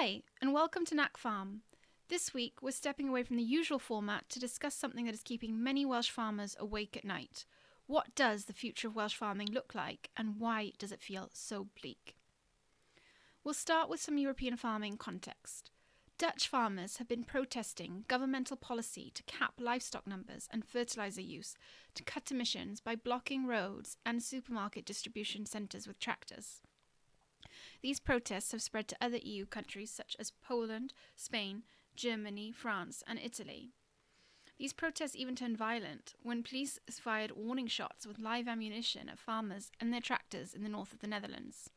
Hi, and welcome to Knack Farm. This week, we're stepping away from the usual format to discuss something that is keeping many Welsh farmers awake at night. What does the future of Welsh farming look like, and why does it feel so bleak? We'll start with some European farming context. Dutch farmers have been protesting governmental policy to cap livestock numbers and fertiliser use to cut emissions by blocking roads and supermarket distribution centres with tractors. These protests have spread to other EU countries such as Poland, Spain, Germany, France, and Italy. These protests even turned violent when police fired warning shots with live ammunition at farmers and their tractors in the north of the Netherlands.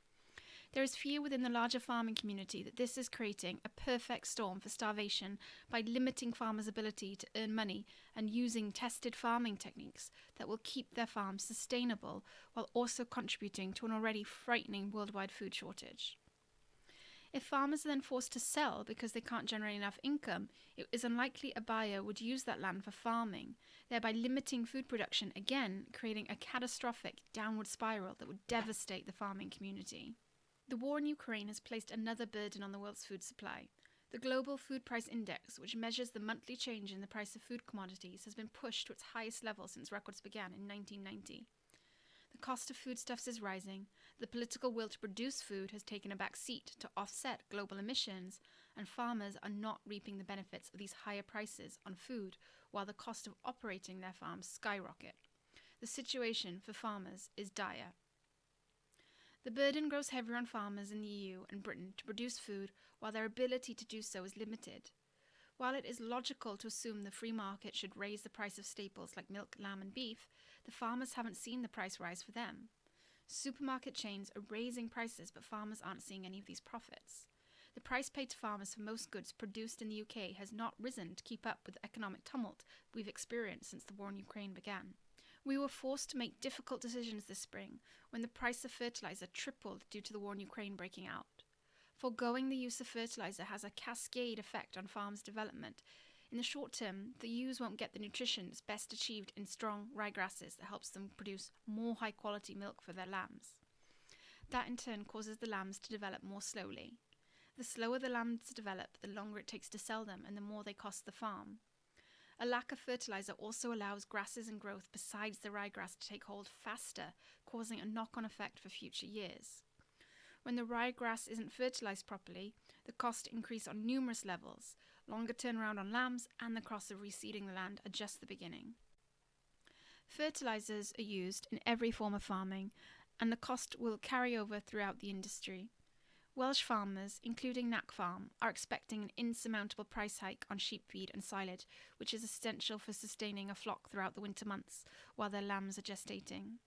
There is fear within the larger farming community that this is creating a perfect storm for starvation by limiting farmers' ability to earn money and using tested farming techniques that will keep their farms sustainable while also contributing to an already frightening worldwide food shortage. If farmers are then forced to sell because they can't generate enough income, it is unlikely a buyer would use that land for farming, thereby limiting food production again, creating a catastrophic downward spiral that would devastate the farming community. The war in Ukraine has placed another burden on the world's food supply. The Global Food Price Index, which measures the monthly change in the price of food commodities, has been pushed to its highest level since records began in 1990. The cost of foodstuffs is rising, the political will to produce food has taken a back seat to offset global emissions, and farmers are not reaping the benefits of these higher prices on food while the cost of operating their farms skyrocket. The situation for farmers is dire. The burden grows heavier on farmers in the EU and Britain to produce food while their ability to do so is limited. While it is logical to assume the free market should raise the price of staples like milk, lamb and beef, the farmers haven't seen the price rise for them. Supermarket chains are raising prices, but farmers aren't seeing any of these profits. The price paid to farmers for most goods produced in the UK has not risen to keep up with the economic tumult we've experienced since the war in Ukraine began. We were forced to make difficult decisions this spring when the price of fertiliser tripled due to the war in Ukraine breaking out. Foregoing the use of fertiliser has a cascade effect on farms' development. In the short term, the ewes won't get the nutrition that's best achieved in strong ryegrasses that helps them produce more high-quality milk for their lambs. That in turn causes the lambs to develop more slowly. The slower the lambs develop, the longer it takes to sell them and the more they cost the farm. A lack of fertiliser also allows grasses and growth besides the ryegrass to take hold faster, causing a knock-on effect for future years. When the ryegrass isn't fertilised properly, the costs increase on numerous levels. Longer turnaround on lambs and the cost of reseeding the land are just the beginning. Fertilisers are used in every form of farming, and the cost will carry over throughout the industry. Welsh farmers, including Knack Farm, are expecting an insurmountable price hike on sheep feed and silage, which is essential for sustaining a flock throughout the winter months while their lambs are gestating.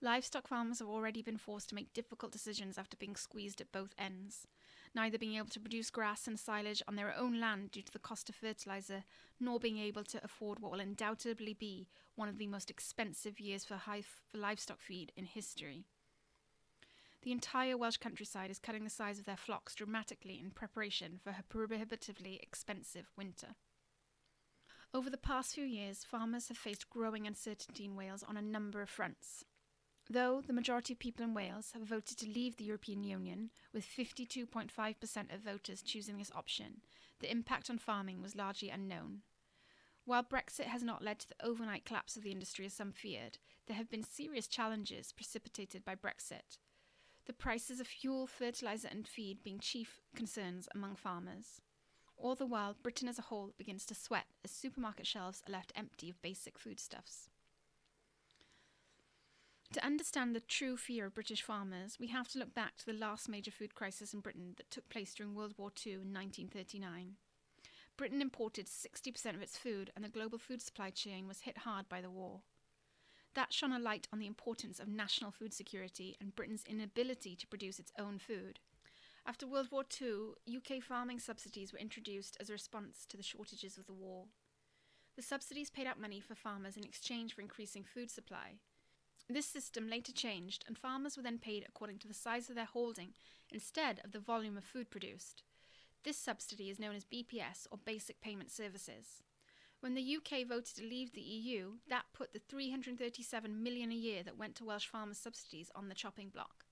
Livestock farmers have already been forced to make difficult decisions after being squeezed at both ends, neither being able to produce grass and silage on their own land due to the cost of fertiliser, nor being able to afford what will undoubtedly be one of the most expensive years for livestock feed in history. The entire Welsh countryside is cutting the size of their flocks dramatically in preparation for a prohibitively expensive winter. Over the past few years, farmers have faced growing uncertainty in Wales on a number of fronts. Though the majority of people in Wales have voted to leave the European Union, with 52.5% of voters choosing this option, the impact on farming was largely unknown. While Brexit has not led to the overnight collapse of the industry as some feared, there have been serious challenges precipitated by Brexit. The prices of fuel, fertiliser and feed being chief concerns among farmers. All the while, Britain as a whole begins to sweat as supermarket shelves are left empty of basic foodstuffs. To understand the true fear of British farmers, we have to look back to the last major food crisis in Britain that took place during World War II in 1939. Britain imported 60% of its food, and the global food supply chain was hit hard by the war. That shone a light on the importance of national food security and Britain's inability to produce its own food. After World War II, UK farming subsidies were introduced as a response to the shortages of the war. The subsidies paid out money for farmers in exchange for increasing food supply. This system later changed, and farmers were then paid according to the size of their holding instead of the volume of food produced. This subsidy is known as BPS, or Basic Payment Services. When the UK voted to leave the EU, that put the £337 million a year that went to Welsh farmers' subsidies on the chopping block.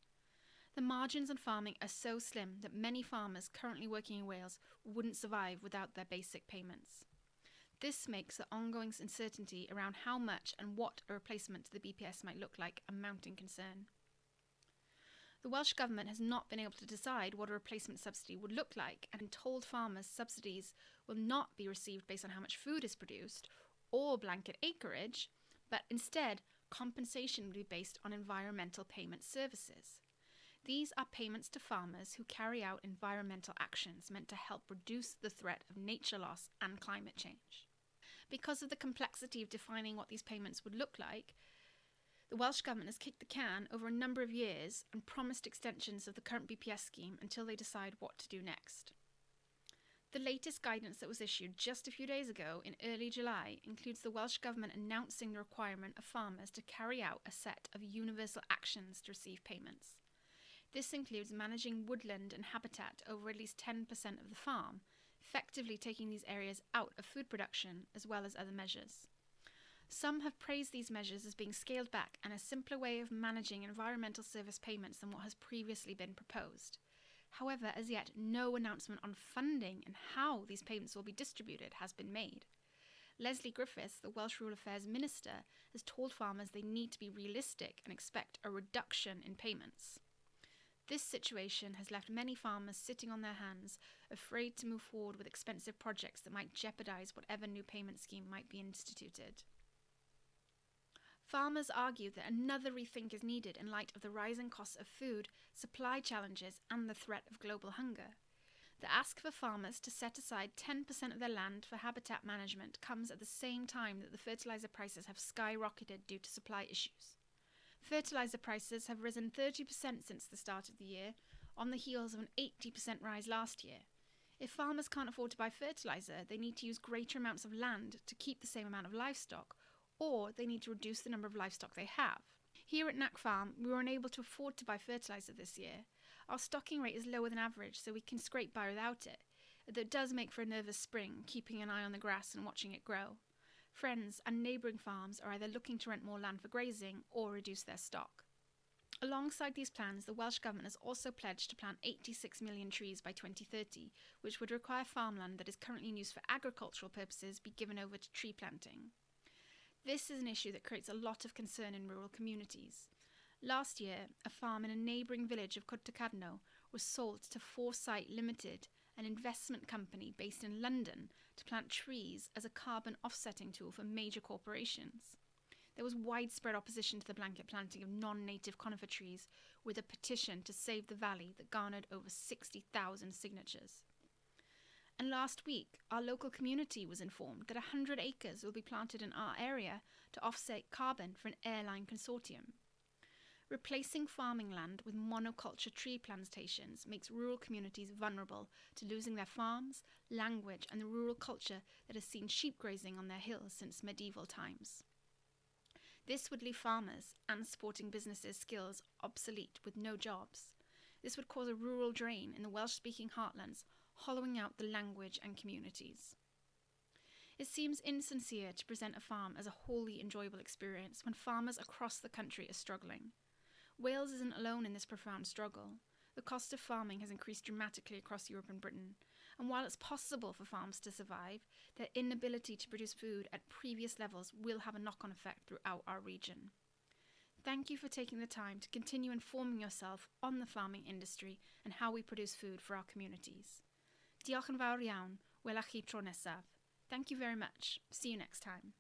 The margins on farming are so slim that many farmers currently working in Wales wouldn't survive without their basic payments. This makes the ongoing uncertainty around how much and what a replacement to the BPS might look like a mounting concern. The Welsh Government has not been able to decide what a replacement subsidy would look like and told farmers subsidies will not be received based on how much food is produced or blanket acreage, but instead compensation would be based on environmental payment services. These are payments to farmers who carry out environmental actions meant to help reduce the threat of nature loss and climate change. Because of the complexity of defining what these payments would look like, the Welsh Government has kicked the can over a number of years and promised extensions of the current BPS scheme until they decide what to do next. The latest guidance that was issued just a few days ago in early July includes the Welsh Government announcing the requirement of farmers to carry out a set of universal actions to receive payments. This includes managing woodland and habitat over at least 10% of the farm, effectively taking these areas out of food production as well as other measures. Some have praised these measures as being scaled back and a simpler way of managing environmental service payments than what has previously been proposed. However, as yet, no announcement on funding and how these payments will be distributed has been made. Lesley Griffiths, the Welsh Rural Affairs Minister, has told farmers they need to be realistic and expect a reduction in payments. This situation has left many farmers sitting on their hands, afraid to move forward with expensive projects that might jeopardise whatever new payment scheme might be instituted. Farmers argue that another rethink is needed in light of the rising costs of food, supply challenges, and the threat of global hunger. The ask for farmers to set aside 10% of their land for habitat management comes at the same time that the fertiliser prices have skyrocketed due to supply issues. Fertiliser prices have risen 30% since the start of the year, on the heels of an 80% rise last year. If farmers can't afford to buy fertiliser, they need to use greater amounts of land to keep the same amount of livestock, or they need to reduce the number of livestock they have. Here at Knack Farm, we were unable to afford to buy fertiliser this year. Our stocking rate is lower than average, so we can scrape by without it. Though it does make for a nervous spring, keeping an eye on the grass and watching it grow. Friends and neighbouring farms are either looking to rent more land for grazing or reduce their stock. Alongside these plans, the Welsh Government has also pledged to plant 86 million trees by 2030, which would require farmland that is currently in use for agricultural purposes be given over to tree planting. This is an issue that creates a lot of concern in rural communities. Last year, a farm in a neighbouring village of Cwtacadno was sold to Foresight Limited, an investment company based in London, to plant trees as a carbon offsetting tool for major corporations. There was widespread opposition to the blanket planting of non-native conifer trees, with a petition to save the valley that garnered over 60,000 signatures. And last week, our local community was informed that 100 acres will be planted in our area to offset carbon for an airline consortium. Replacing farming land with monoculture tree plantations makes rural communities vulnerable to losing their farms, language, and the rural culture that has seen sheep grazing on their hills since medieval times. This would leave farmers and supporting businesses' skills obsolete with no jobs. This would cause a rural drain in the Welsh-speaking heartlands, hollowing out the language and communities. It seems insincere to present a farm as a wholly enjoyable experience when farmers across the country are struggling. Wales isn't alone in this profound struggle. The cost of farming has increased dramatically across Europe and Britain, and while it's possible for farms to survive, their inability to produce food at previous levels will have a knock-on effect throughout our region. Thank you for taking the time to continue informing yourself on the farming industry and how we produce food for our communities. Diolch yn fawr iawn. Welach chi tro nesaf. Thank you very much. See you next time.